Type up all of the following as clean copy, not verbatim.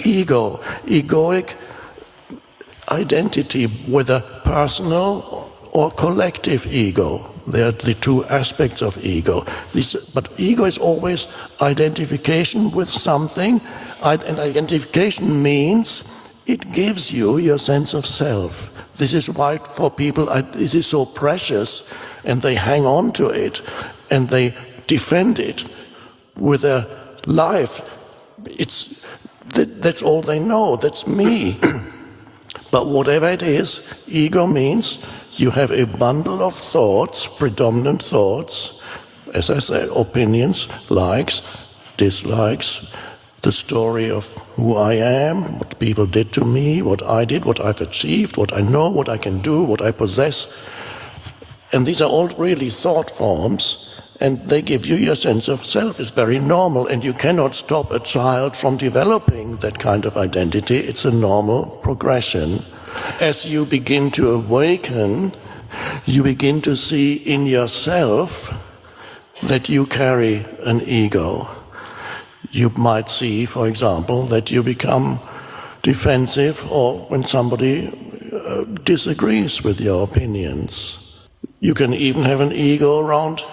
ego, egoic identity, whether personal or collective ego. They are the two aspects of ego. But ego is always identification with something, and identification means it gives you your sense of self. This is why for people it is so precious, and they hang on to it, and they defend it with their life. That's all they know, that's me. But whatever it is, ego means you have a bundle of thoughts, predominant thoughts, as I said, opinions, likes, dislikes, the story of who I am, what people did to me, what I did, what I've achieved, what I know, what I can do, what I possess. And these are all really thought forms, and they give you your sense of self. It's very normal, and you cannot stop a child from developing that kind of identity. It's a normal progression. As you begin to awaken, you begin to see in yourself that you carry an ego. You might see, for example, that you become defensive or when somebody disagrees with your opinions. You can even have an ego around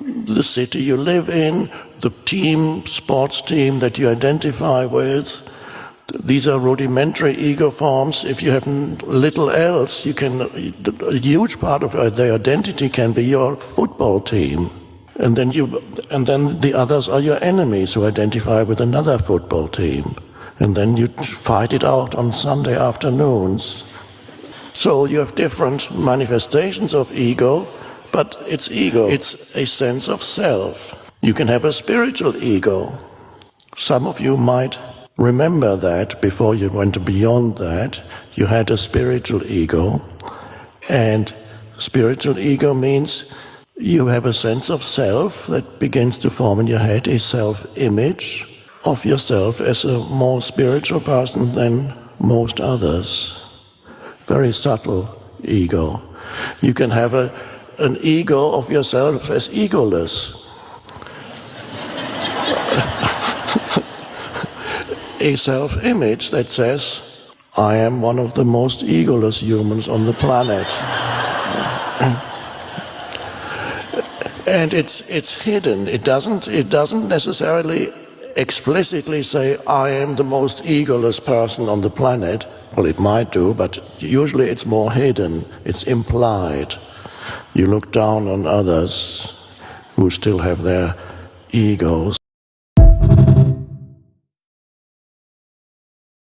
the city you live in, the team, sports team that you identify with. These are rudimentary ego forms. If you have little else, a huge part of their identity can be your football team. And then the others are your enemies who identify with another football team. And then you fight it out on Sunday afternoons. So you have different manifestations of ego, but it's ego. It's a sense of self. You can have a spiritual ego. Some of you might remember that before you went beyond that, you had a spiritual ego. And spiritual ego means you have a sense of self that begins to form in your head, a self-image of yourself as a more spiritual person than most others. Very subtle ego. You can have an ego of yourself as egoless. A self-image that says, I am one of the most egoless humans on the planet. And it's hidden. It doesn't necessarily explicitly say, I am the most egoless person on the planet. Well, it might do, but usually it's more hidden. It's implied. You look down on others who still have their egos.